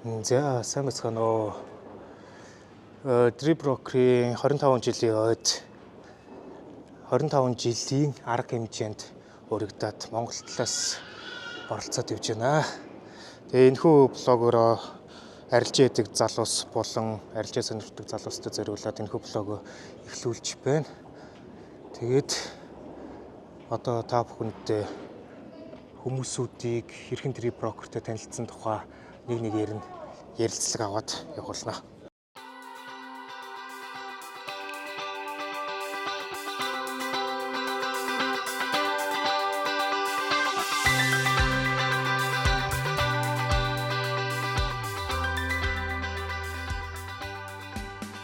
За сайн бацгаана уу. Дриброкрийн 25 жилийн ойд 25 жилийн арга хэмжээнд өргөдөд Монгол талаас оролцоод явж байна. Тэгээ энэхүү блогоор арилжаа хийдэг залуус болон арилжаа сонирхдаг залуустай зориулаад энэхүү блогоо эхлүүлж байна. Тэгээд одоо та бүхэнд хүмүүсүүдийг хэрхэн дриброкертэй танилцсан тухай нэг нэгээр нь ярилцлага аваад явуулна.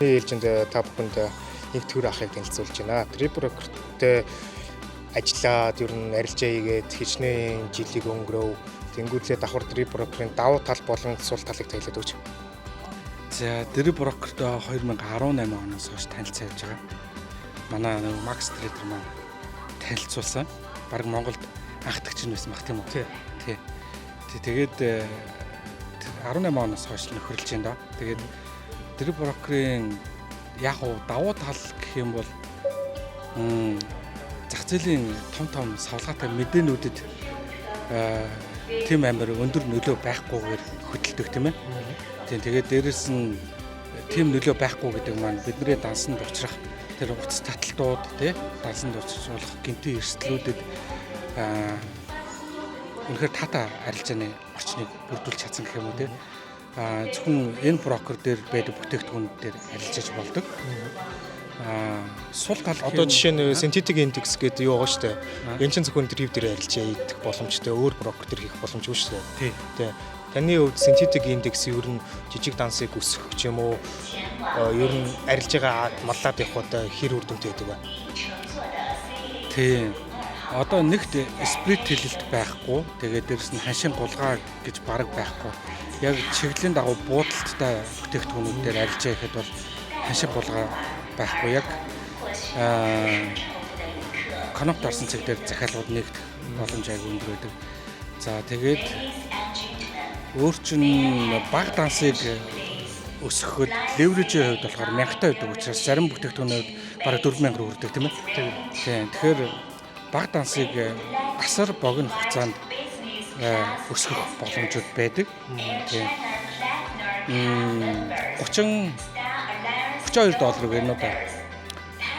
Ээлжинд та бүхэнд нэг төр ахыг танилцуулж байна. Дриброкертэй ажиллаад ер нь арилжаа хийгээд хичнээн жилиг өнгөрөв. Тэнгүүдлээ давхар дриброкерийн давуу тал болон сул талыг танилцуулж өгч. За дриброкертэй 2018 оноос хойш танилцаа явж байгаа. Манай Макс Трейдер маань танилцуулсан. Бараг Монголд анхдагч нь байсан баг тийм үү? Тий. Тэгээд 18 оноос хойш нөхөрлж байна да. Тэгээд дриброкерийн яг давуу тал гэх юм бол зах зээлийн том савлгаатай мэдээнүүдэд тийм амар өндөр нөлөө байхгүйгээр хөдөлдөг тийм ээ. Тэгээд дээрэс нь тийм нөлөө байхгүй гэдэг маань бидний дансанд учрах тэр утас таталтууд тий дансанд учруулах гинтийн эрсдлүүдэд үнэхээр тата арилжааны орчныг бүрдүүлж чадсан гэх юм уу тий. Зөвхөн энэ брокер дээр байдаг бүтээгдэхүүн дээр арилжааж болдог. Сул тал одоо жишээ нь синтетик индекс гэдэг юу байгаа шүү дээ. Энэ чинь зөвхөн дрив дээр арилжаа хийх боломжтой, өөр брокер дээр хийх боломжгүй шүү дээ. Тий. Таны хувьд синтетик индекс ер нь жижиг дансыг өсгөх ч юм уу ер нь арилжаагаа маллаад явхад хэр үр дүнтэй байдаг вэ? Тий. Одоо нэгт сприт хэлэлт байхгүй. Тэгээд дээрэс нь ханшийн гулгаа гэж бараг байхгүй. Яг чиглэлийн дагуу буудалттай бүтээгдэхүүнүүд дээр арилжаа хийхэд бол ханшийн гулгаа байхгүй. Яг конопт орсон цэг дээр захиалгууд нэгдэх боломж айгүй өндөр байдаг. За тэгээд өөр чинь баг дансыг өсгөхөд леврежийн хувьд болохоор 1000 байдаг учраас зарим бүтээгдэхүүнүүд бараг 4000 хүрдэг тийм ээ. Тэгэхээр баг дансыг асар богино хугацаанд өсгөх боломжууд байдаг. Тийм. $32 гэнэ үү?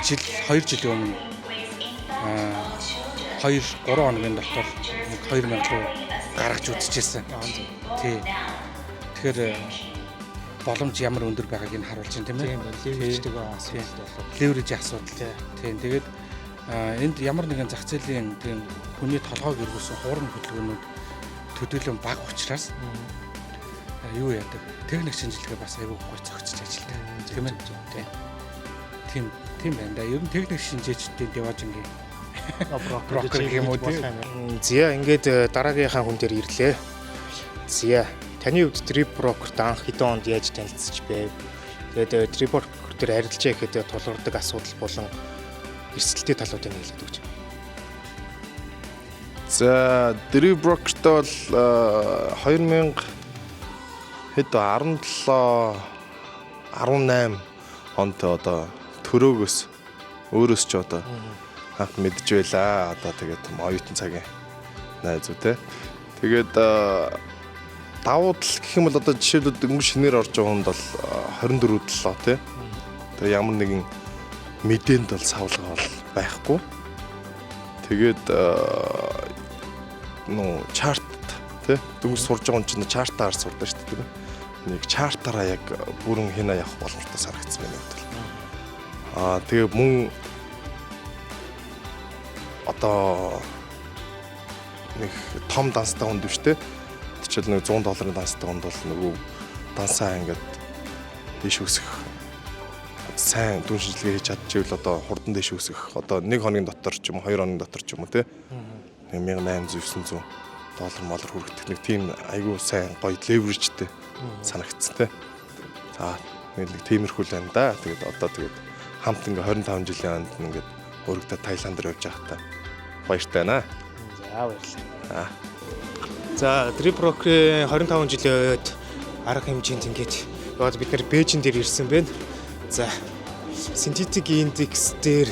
Жил 2 жилийн өмнө 2-3 хоногийн дотор 2000 руу гаргаж үзчихсэн. Тий. Тэгэхээр боломж ямар өндөр байгааг нь харуулж байна тийм ээ. Леврежтэй асуудал болоод. Леврежийн асуудал. Тийм. Тэгээд энд ямар нэгэн зах зээлийн тийм хүний толгойг эргүүлсэн хуурмын хөдөлгөөнүүд төдийлөн бага учраас юу яадаг? Техник шинжилгээ бас айгүй гой зохицож ажилладаг. Тийм ээ. Тийм байна да. Ер нь техник шинжээчдийн деважингийн брокер юм уу тийм. Зя ингээд дараагийнхаа хүн дээр ирлээ. Зя таны хувьд дриброкерт анх хэдэн онд яаж танилцж байв? Тэгээд дриброкер дээр арилжаа гэхэд тулгардаг асуудал болон эрсдэлтэй талуудыг хэлээд өгч. За дриброкертэй бол 2000 хэд 17 18 онд одоо төрөөгөөс өөрөөс ч одоо анх мэдж байлаа. Одоо тэгээд оюутан цагийн найзууд те. Тэгээд давуу тал гэх юм бол одоо жишээлбэл дөнгөж шинээр орж байгаа хүнд бол 24 төлөө те. Тэгээд ямар нэгэн мэдээнд бол савлгаа бол байхгүй. Тэгээд чарт те дөнгөж сурж байгаа хүн чинь чартаар сурдаг шүү дээ. Нэг чартаараа яг бүрэн хинаа явах боломжтой санагдсан байна гэдэг. Тэгээ мөн одоо нэг том данстай хүнд биш те. Тэчэл нэг $100 данстай хүнд бол нөгөө дансаа ингээд дэш өсгөх сайн дүн шинжилгээ хийж чадчихвэл одоо хурдан дэш өсгөх одоо 1 хоногийн дотор ч юм уу 2 хоногийн дотор ч юм уу те. 1800-900 доллар молор хүрэх нэг тийм айгүй сайн гоё леврежтэй санагдсан те. За нэг тиймэрхүү л байна да. Тэгээд одоо тэгээд хамт ингээ 25 жилийн анд ингээд өргөдөд Таиланд руу явж байхдаа баяртай байна. За баярлалаа. За дриброкерийн 25 жилийн үед арга хэмжээнд ингээд яваад бид нэр Бээжин дээр ирсэн байна. За синтетик индекс дээр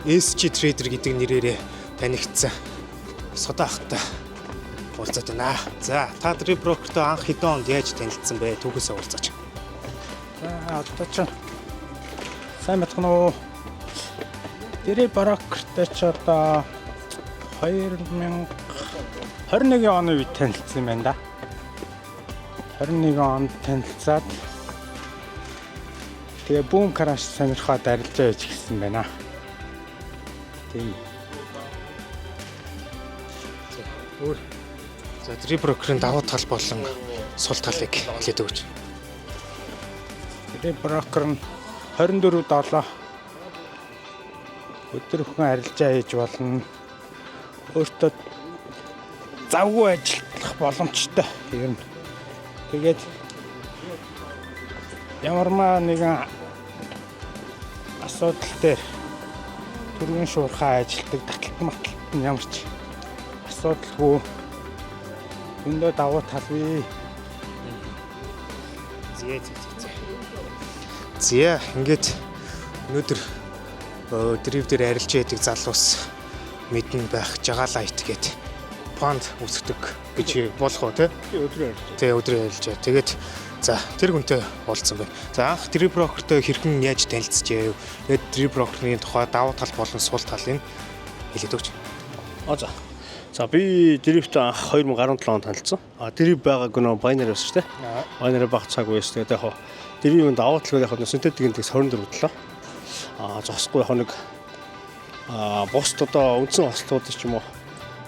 SG Trader гэдэг нэрээрээ танигдсан Содо ахтай уулзаад байна. За та Trip Broker-той анх хэдэн онд яаж танилцсан бэ? Түүхээсээ уулзаач. За одоо ч сайн байна уу? Trip Broker-той ч одоо 2021 оны үед танилцсан юм байна да. 21 онд танилцаад тэгээ Boom Crash сонирхоод арилжаа хийж гисэн байна. Тийм. Өөр за Trip Broker-ын давуу тал болон сул талыг хэлээд өгөөч. Trip Broker нь 24/7 өдөр бүхэн арилжаа хийж болно. Өөртөө завгүй ажиллах боломжтой юм. Тэгээд ямарваа нэгэн асуудал дээр түргэн шуурхай ажилтдаг таталт ямар ч асуудалгүй өндөө давуу тал бий. Зя ингээд өнөөдөр Trip дээр арилжаа хийдэг залуус мэднэ байх жагаалаа итгээд фонд үүсгдэг гэж болох уу те? Өдрөө арилжаа. Тэгээд за тэр хүнтэй уулзсан байна. За анх Trip Broker-той хэрхэн яаж танилцжээ? Тэгээд Trip Broker-ийн тухай давуу тал болон сул талыг хэлээд өгч. За би Trip-тэй анх 2017 онд танилцсан. Trip байгааг нөө Binary байсан шүү дээ. Binary баг цаг үеэс тэгээд яг Trip-ийн давуу тал яг синтетик индекс 24 зогсохгүй яг нэг бус одоо үндсэн ослтууд ч юм уу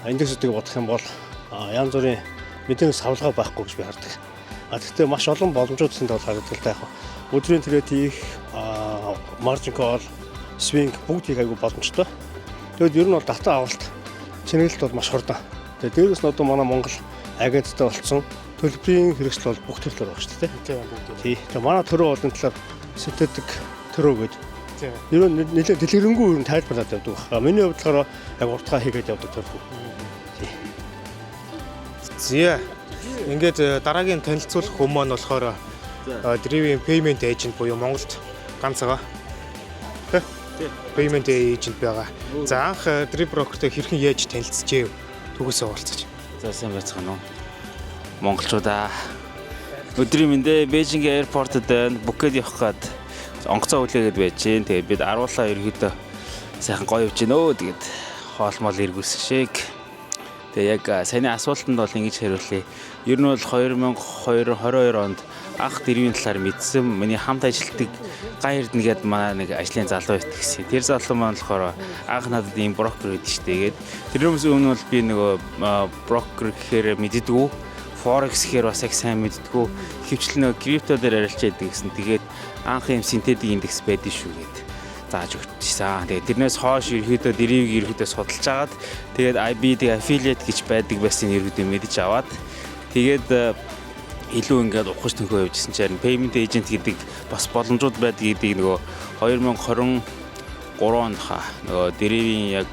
индексүүдийг бодох юм бол янз бүрийн мэдээ савлгаа байхгүй гэж би хардаг. Гэхдээ маш олон боломжууд зөндөө харагддаг л да яг. Өдрийн трейд хийх, margin call, swing бүгдийг айгүй боломжтой. Тэгэд ер нь бол дата авалт чиглэлт бол маш хурдан. Тэгээд дээрээс нь одоо манай Монгол агенттай болсон төлбөрийн хэрэгсэл бол бүх төрлөөр байна шүү дээ. Тий. Тэгээд манай төрөө бол энэ талаар синтетик төрөө гэдэг. Ер нь нэлээд дэлгэрэнгүй ер нь тайлбарлаад явдаг. Миний хувьд болохоор яг уртгаа хийгээд явдаг төрөө. Тий. Зя. Ингээд дараагийн танилцуулах хүмүүс маань болохоор Trip-ийн payment agent буюу Монголд ганц байгаа. Тэ? Payment agent байгаа. За анх Trip Broker-тэй хэрхэн яаж танилцжээ? Түүхээсээ уулзаач. За сайн байцгаана уу. Монголчуудаа өдрийн мэндэ Бээжингийн аэропортод бүкэд явах гээд онгоцоо үлээгээд байж гин. Тэгээд бид аруулаа ерөөдөө сайхан гоё явж гин өө. Тэгээд хоолмол эргүүлсэн шиг. Тэгээ яг саяны асуултанд бол ингэж хариулъя. Ер нь бол 2022 онд анх Trip-ийн талаар мэдсэн. Миний хамт ажилладаг Гай Эрдэнэ гээд манай нэг ажлын залуу байт гэсэн. Тэр залуу маань болохоор анх надад ийм брокер гэдэг шүү дээ. Тэрнээс өмнө бол би нөгөө брокер гэхээр мэддэггүй. Forex гэхээр бас яг сайн мэддэггүй. Хөвчлэн нөгөө крипто дээр арилжаа идэг гэсэн. Тэгээд анх ийм синтетик индекс байдсан шүү гээд зааж өгчихсэн. Тэгээд тэрнээс хойш ерөөдөө Trip-ийг ерөөдөө судалж агаад тэгээд IB affiliate гэж байдаг байсан ерөөдөө мэдж аваад тэгээд илүү ингээд ухаж төнхөө явжсэн чинь payment agent гэдэг бас боломжууд байдаг гэдгийг нөгөө 2023 онд нөгөө Trip-ийн яг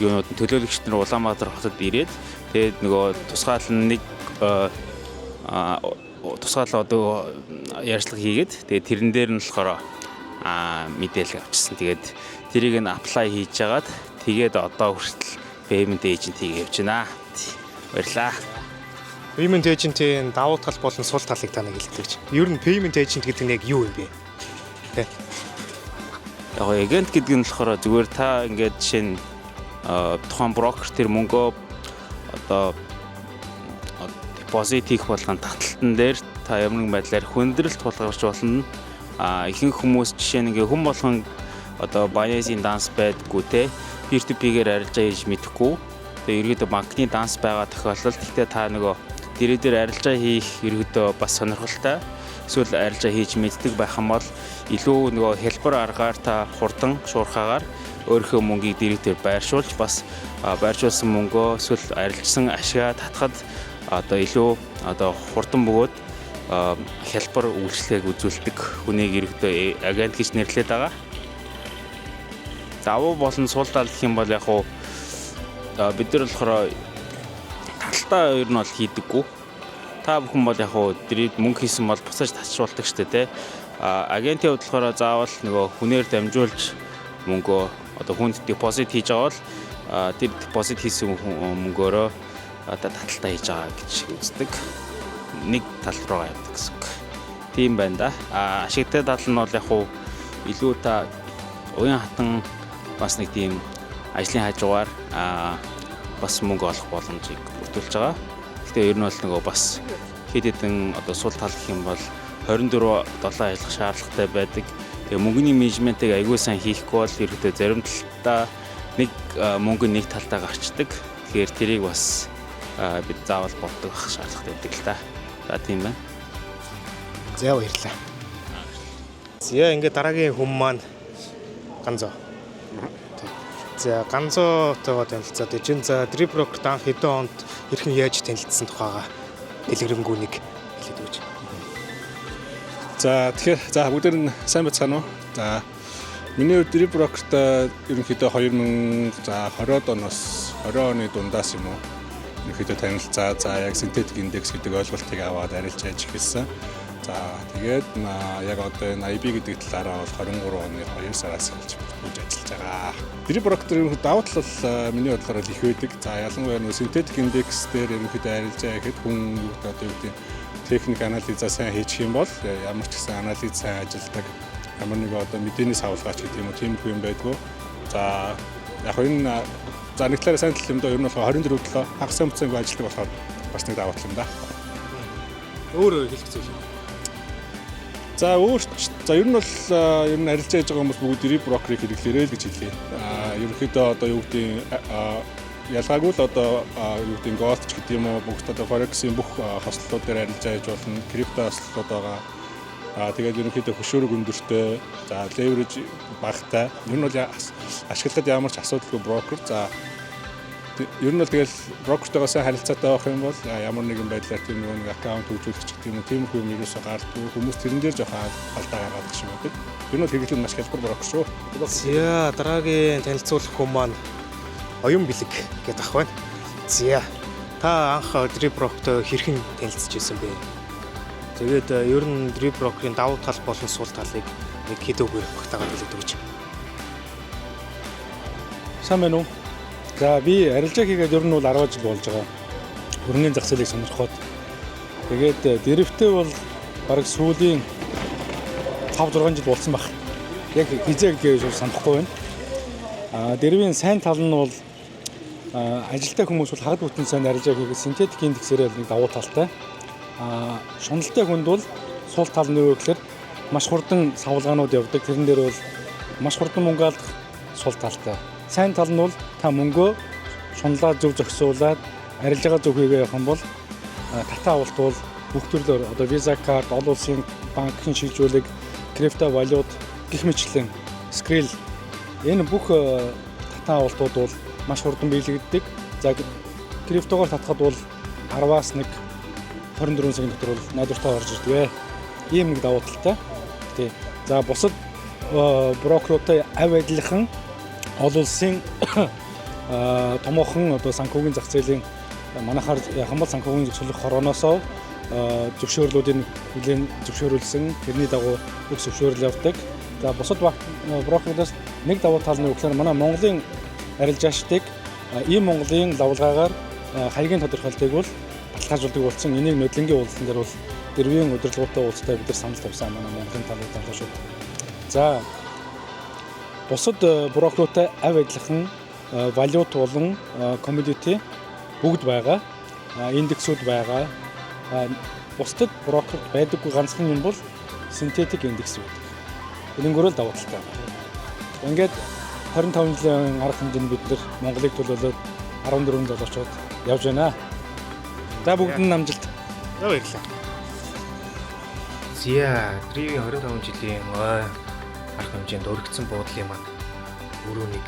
юунууд төлөөлөгчд нар Улаанбаатар хотод ирээд тэгээд нөгөө тусгаал нэг тусгаал одоо ярьцлага хийгээд тэгээд тэрэн дээр нь болохоор мэдээлэл авчихсан. Тэгээд тэрийг нь apply хийж агаад тэгээд одоо хүртэл payment agent хийгээ явж байна. Баярлаа. Payment agent-ийн давуу тал болон сул талыг та нэг хэлдэг чи. Ер нь payment agent гэдэг нь яг юу юм бэ? Тэ. Яг agent гэдэг нь болохоор зүгээр та ингээд жишээ нь тухайн брокер тэр мөнгөө одоо депозит хийх болгон таталтан дээр та ямар нэгэн байдлаар хүндрэлт тулгарч болно. Ихэнх хүмүүс жишээ нь ингээ хүн болгон одоо Binance-ийн данс байдаггүй те peer-to-peer-ээр арилжаа хийж мэдэхгүй. Тэгээ ерөөдөө банкны данс байгаа тохиолдолд гэхдээ та нөгөө дээр арилжаа хийх ерөөдөө бас сонирхолтой. Эсвэл арилжаа хийж мэддэг байх юм бол илүү нөгөө хэлбэр аргаар та хурдан шуурхаагаар өөрийнхөө мөнгийг дээр байршуулж бас байршуулсан мөнгөө эсвэл арилжсан ашгаа татхад одоо илүү одоо хурдан бөгөөд хэлбэр үйлчлэгийг үзүүлдэг хүнийг ерөөдөө агент гэж нэрлэдэг байгаа. Давуу болон сул тал гэх юм бол яг хуу бид нар болохоор талтаа ер нь бол хийдэггүй. та бүхэн бол яг хуу дриб мөнгө хийсэн бол буцааж татшруулдаг шүү дээ. Агентийн хувьд болохоор заавал нөгөө хүнээр дамжуулж мөнгөө одоо хүнд депозит хийж байгаа бол тэр депозит хийсэн мөнгөөрөө одоо таталтаа хийж байгаа гэж үздэг. Нэг тал руу явдаг гэсэн үг. Тийм байна да. Ашигтай тал нь бол яг хуу илүү та уян хатан бас нэг тийм ажлын хажуугаар бас мөнгө олох боломжийг бүрдүүлж байгаа. Гэхдээ ер нь бол нөгөө бас хэд хэдэн одоо сул тал гэх юм бол 24/7 ажиллах шаардлагатай байдаг. Тэгээ мөнгөний менежментийг аягүй сайн хийхгүй бол ерөөдөө зарим талдаа нэг мөнгө нэг талдаа гарчдаг. Тэгэхээр тэрийг бас бид заавал боддог байх шаардлагатай байдаг л та. За тийм байна. За баярлалаа. За ингээд дараагийн хүн маань Ганзоо. За Ганзоотойгоо танилцаад ижин за Дриб Брокерт анх хэдэн онд хэрхэн яаж танилцсан тухайга дэлгэрэнгүй нэг хэлээд өгч. За тэгэхээр за бүгдээр нь сайн байцгаана уу? За миний хувьд Дриб Брокерт ерөнхийдөө 2020 оноос 20 оны дундаас юм уу? Ерөнхийдөө танилцаа за яг синтетик индекс гэдэг ойлголтыг аваад арилж яаж эхэлсэн. За тэгээд яг одоо энэ IB гэдэг талаараа бол 23 оны 2 сараас эхэлж ажиллаж байгаа. Дриб Брокерт ерөнхийдөө давуу тал бол миний бодлоор их байдаг. За ялангуяа нөгөө синтетик индекс дээр ерөнхийдөө арилжаа гэхэд хүн одоо юу гэдэг техник анализаа сайн хийчих юм бол ямар ч гэсэн анализ сайн ажилдаг. Ямар нэг одоо мэдээний савлгаач гэдэг юм уу тийм хүн байдгүй. За яг энэ за нэг талаараа сайн тал юм доо ер нь бол 24/7 хагас хугацаанд ажилладаг болохоор бас нэг давуу тал юм да. Өөр хэлэх зүйл. За ер нь бол ер нь арилжаа хийж байгаа хүмүүс бүгд Дриб Брокерийг хэрэглээрэй л гэж хэлье. Ерөнхийдөө одоо юу гэдэг ялгаагүй л одоо юу гэдэг голд ч гэдэг юм уу бүгд одоо форексийн бүх хослолууд дээр арилжаа хийж болно. Крипто хослолууд байгаа. Тэгээд ерөнхийдөө хөшөөрөг өндөртэй, за леверэж багтай. Ер нь бол ашиглахад ямар ч асуудалгүй брокер. За ер нь бол тэгэл брокертойгоо сайн харилцаатай байх юм бол ямар нэгэн байдлаар тийм нэг аккаунт хөгжүүлэх гэдэг юм уу тийм хүн ерөөсөө гардгүй хүмүүс тэрэн дээр жоохон алдаа гаргадаг шиг байдаг. Ер нь бол хэрэглэн маш хялбар брокер шүү. За дараагийн танилцуулах хүн маань Оюн Бэлэг гэдэг ах байна. За та анх Дриб Брокерт хэрхэн танилцж ирсэн бэ? Тэгээд ер нь Дриб Брокерийн давуу тал болон сул талыг нэг хэдүүгээр багтаагаад хэлээд өгч. Сайн байна уу? За би арилжаа хийгээд ер нь бол 10 жил болж байгаа. Хөрөнгөний зах зээлийг сонирхоод тэгээд дэрвтэй бол бараг сүүлийн 5-6 жил болсон баг. Яг хизээ гэж санахгүй байна. Дэрвийн сайн тал нь бол ажилтай хүмүүс бол хагад бүтэн сайн арилжаа хийгээд синтетик индексээр нэг давуу талтай. Шуналтай хүнд бол сул тал нь юу гэхээр маш хурдан савлгаанууд явдаг. Тэрэн дээр бол маш хурдан мөнгө алдах сул талтай. Сайн тал нь бол та мөнгөө шуналаа зөв зохицуулаад арилжаагаа зөв хийгээ явах юм бол татаа авалт бол бүх төрлөөр одоо виза карт, олон улсын банкын шилжүүлэг, крипто валют гэх мэтлэн скрил энэ бүх татаа авалтууд бол маш хурдан биелэгддэг. За криптогоор татахад бол 10-аас 24 цагийн дотор бол найдвартай орж ирдэг. Ийм нэг давуу талтай. Тий. За бусад брокеруудтай авь адилхан олон улсын томоохон одоо санхүүгийн зах зээлийн манайхаар хамбал санхүүгийн зөвшөөрлөх хорооноосоо зөвшөөрлүүдийг нэлийн зөвшөөрүүлсэн тэрний дагуу их зөвшөөрөл явдаг. За бусад брокеруудаас нэг давуу тал нь гэхээр манай Монголын арилжаачдыг ийм Монголын лавлгаагаар хаягийн тодорхойлтыг бол баталгаажуулдаг болсон. Энийг нодлонгийн уулзсан дээр бол дэрвийн удирдлагуудтай уулзтаа бид нар санал тавьсан манай Монголын талын шүү. За бусад брокеруудтай авь адилхан валют болон commodity бүгд байгаа. Индексүүд байгаа. Бусдад брокерт байдаггүй ганцхан юм бол синтетик индекс байдаг. Энэнгөрөө давуу талтай байна. Ингээд 25 жилийн арга хэмжээнд бид нар Монголыг төлөөлөөд 14 жил очоод явж байна. За бүгд нь амжилт. За баярлалаа. Зя Дрибийн 25 жилийн арга хэмжээнд өргөцсөн буудлын маань өрөөнийг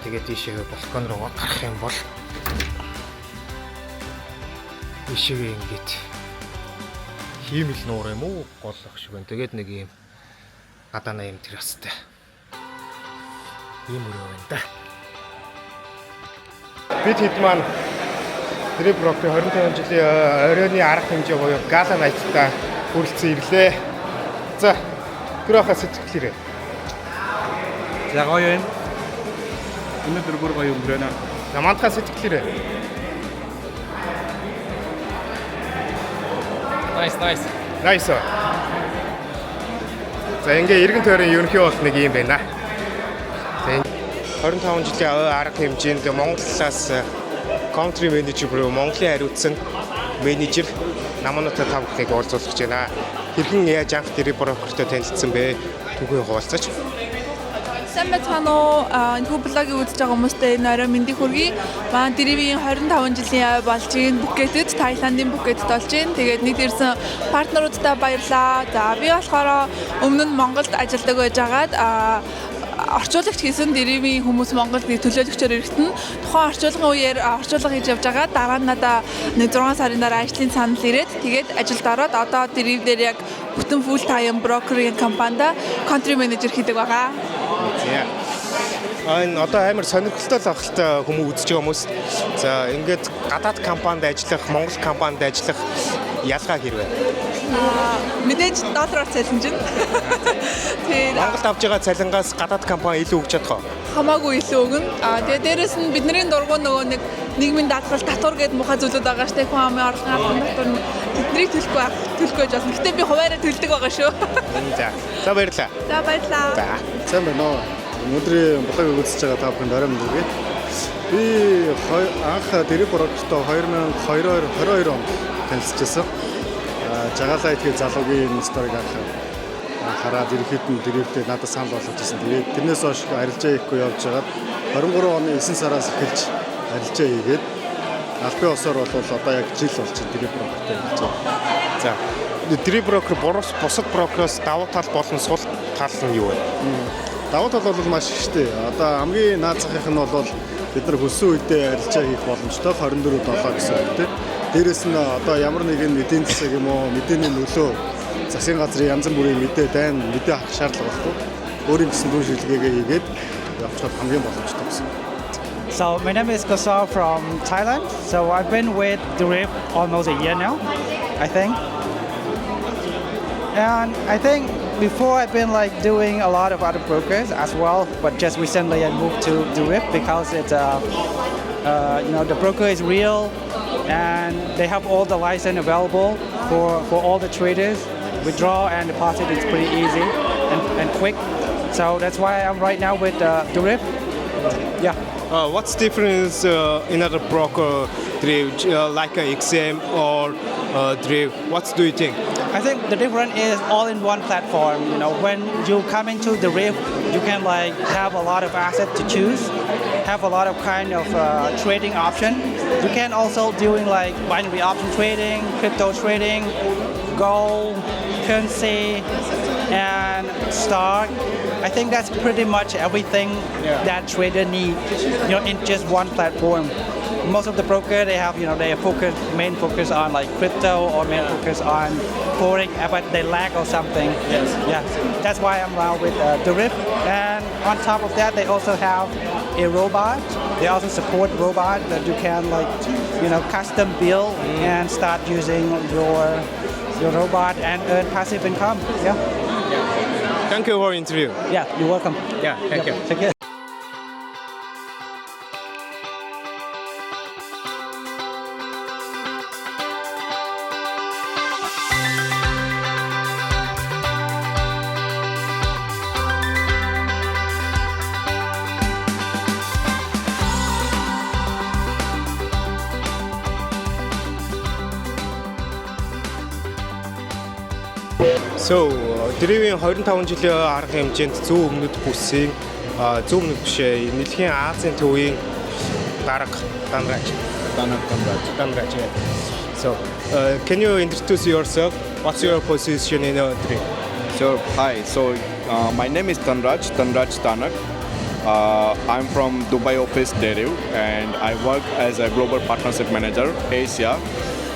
тэгээд тийшээ балкон руу гарах юм бол тийшээ ингэж хиймэл нуур юм уу голох шиг байна. Тэгээд нэг юм гадаана юм тэр өстэй. Ийм өрөө байна да. Бид хэд маань Drip Rock-ийн 25 жилийн оройны арга хэмжээ буюу Gala Night-та хүрэлцэн ирлээ. За, гэрээхаа сэтгэлээрээ. За гоё юм. Өнөөдөр бүр гоё өнгөрөөнө. Намантхаа сэтгэлээрээ. Nice. За, ингээ эргэн тойрон ерөнхий бол нэг юм байна. 25 жилийн арга хэмжээнд Монголаас country manager буюу Монголын хариуцсан менежер Наманута тавхыг уулзуулах гэж байна. Хэрхэн яаж анх Drip Rocker-тэй танилцсан бэ? Түүхээ хуваалцаач. Сайн байна уу? Энэ блогийг үзэж байгаа хүмүүстээ энэ орой мэндийг хүргэе. Маань Drip-ийн 25 жилийн ай болж байна. Phuket-д, Thailand-ийн Phuket-д болж байна. Тэгээд нийт ирсэн партнеруудтай баярлалаа. За би болохоор өмнө нь Монголд ажилладаг байжгаад орчуулагч хийсэн Drip-ийн хүмүүс Монголд төлөөлөгчөөр иргэтэн тухайн орчуулгын үеэр орчуулга хийж явж байгаа. Дараа нь надаа 6 сарын дараа ажлын санал ирээд тэгээд ажилд ороод одоо Drip дээр яг бүтэн full time brokering компанид country manager хийдэг байгаа. Энэ одоо амар сонирхолтой л ахaltaа хүмүүс үзэж байгаа хүмүүс. За ингээд гадаад компанид ажиллах, Монгол компанид ажиллах ялгаа хэрвээ. Мэдээж доллараар цалинж байна. Тэгээд Монголд авж байгаа цалингаас гадаад компани илүү өгч чадах уу? Хамаагүй илүү өгнө. Тэгээд дээрэс нь бидний дургуй нөгөө нэг нийгмийн даатгал татвар гэдэг муухай зүйлүүд байгаа штэ. Хүн амын орлогын албан татвар тэднийг төлөхгүй гэж байна. Гэтэ би хуваараа төлдөг байгаа шүү. За баярлалаа. За баярлалаа. За. Сайн байна уу? Өнөөдрийн блогийг үзэж байгаа та бүхэнд орой мэнд хүргэе. Би анх Drip Rocker-той 2022 онд танилцчихсан. Жагалаа итгэх залуугийн сториг хараад ерөнхийд нь Drip-тэй надад санал болгож ирсэн. Тэгээд тэрнээс хойш арилжаа хийхгүй явж байгаад 23 оны 9 сараас эхэлж арилжаа хийгээд албан ёсоор бол одоо яг жил болчихсон Drip Rocker-тэй ажиллаж байна. За. Drip Rocker бусад брокероос давуу тал болон сул тал нь юу вэ? Давуу тал бол маш ихтэй. Одоо хамгийн наацхийнх нь бол бид нар хүссэн үедээ арилжаа хийх боломжтой 24/7 гэсэн үгтэй. Дээрэс нь одоо ямар нэгэн эдийн засаг юм уу, мэдээний нөлөө засгийн газрын янз бүрийн мэдээ авах шаардлага байхгүй. Өөрийн гэсэн дүн шилгээгээ хийгээд явчихад хамгийн боломжтой гэсэн. So my name is Kosar from Thailand. So I've been with Drip almost a year now, I think. And I think before I've been like doing a lot of other brokers as well, but just recently I moved to Drip because it's the broker is real and they have all the license available for all the traders. Withdraw and deposit is pretty easy and quick. So that's why I'm right now with Drip. Yeah. What's the difference in other broker, Drip, like XM or Drip? What do you think? I think the difference is all in one platform. You know, when you come into the Drip, you can like have a lot of assets to choose, have a lot of kind of trading option. You can also doing like binary option trading, crypto trading, gold, currency, and stock. I think that's pretty much everything that trader need, in just one platform. Most of the broker they have, they main focus on like crypto or main focus on forex, but they lack or something. Yes. Yeah, that's why I'm now with Drip. And on top of that, they also have a robot. They also support robot that you can custom build and start using your robot and earn passive income. Yeah. Thank you for interview. Yeah, you're welcome. Yeah, thank you. Take care. So, Drip-ийн 25 жилийн арга хэмжээнд зүүн өмнөд бүсийн зүүн өмнөд бишээ Нэлхийн Азийн төвийн дарга Данраж. So, can you introduce yourself? What's your position in Drip? Sure. Hi. So my name is Danraj Tanak. I'm from Dubai office Drip and I work as a global partnership manager Asia.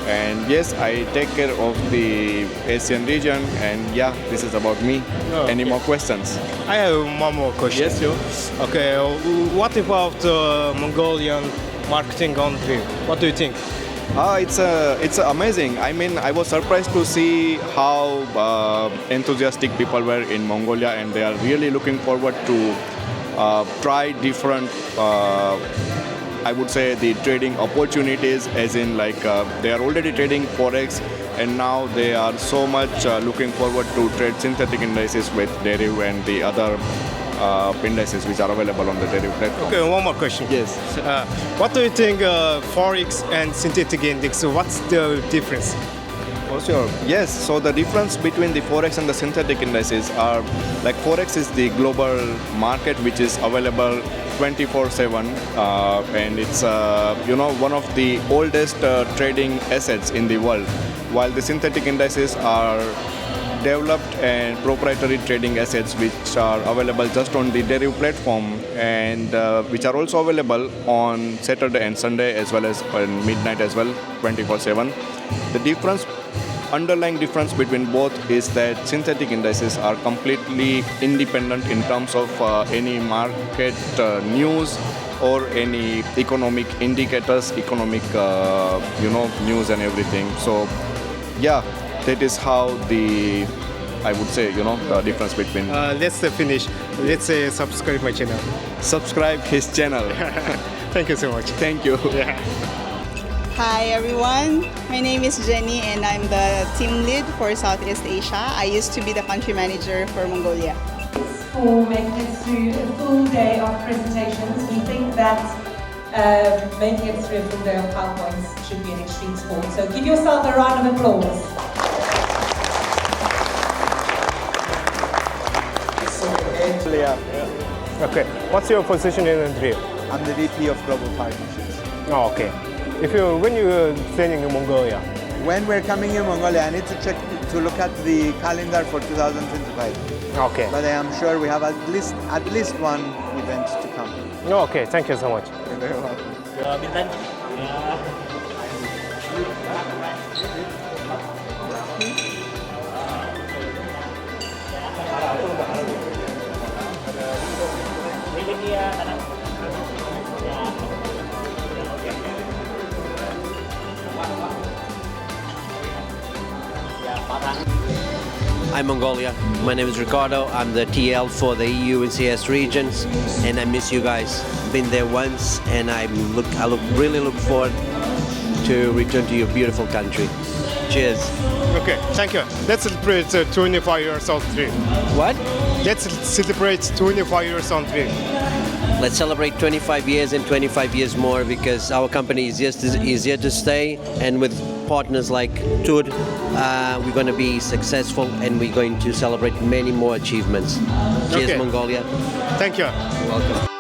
And yes, I take care of the Asian region. And yeah, this is about me. Any more questions? I have one more question. Yes, sure. Okay, what about Mongolian marketing on Dream? What do you think? It's amazing. I mean, I was surprised to see how enthusiastic people were in Mongolia, and they are really looking forward to try different. I would say the trading opportunities, as in like they are already trading forex, and now they are so much looking forward to trade synthetic indices with Deriv and the other indices which are available on the Deriv platform. Okay, one more question. Yes. What do you think forex and synthetic index? What's the difference? Oh, sure. Yes, so the difference between the forex and the synthetic indices are like forex is the global market which is available 24/7, and it's one of the oldest trading assets in the world, while the synthetic indices are developed and proprietary trading assets which are available just on the Deriv platform, and which are also available on Saturday and Sunday as well as on midnight as well, 24/7. The underlying difference between both is that synthetic indices are completely independent in terms of any market news or any economic indicators, economic news and everything. So yeah, that is how I would say, the difference between. Let's finish. Let's subscribe my channel. Subscribe his channel. Thank you so much. Thank you. Yeah. Hi everyone, my name is Jenny and I'm the team lead for Southeast Asia. I used to be the country manager for Mongolia. For making it through a full day of presentations. We think that making it through a full day of PowerPoints should be an extreme sport. So give yourself a round of applause. Okay. What's your position in Andrea? I'm the VP of Global Partnerships. Oh, okay. When you're training in Mongolia? When we're coming in Mongolia, I need to look at the calendar for 2025. Okay. But I am sure we have at least one event to come. Okay, thank you so much. You're very welcome. Hi Mongolia, my name is Ricardo. I'm the TL for the EU and CS regions, and I miss you guys. Been there once, and I really look forward to return to your beautiful country. Cheers. Okay, thank you. Let's celebrate 25 years on Dream. What? Let's celebrate 25 years on Dream. Let's celebrate 25 years and 25 years more, because our company is here to stay, and with partners like TUD, we're going to be successful and we're going to celebrate many more achievements. Cheers, Okay. Mongolia. Thank you. You're welcome.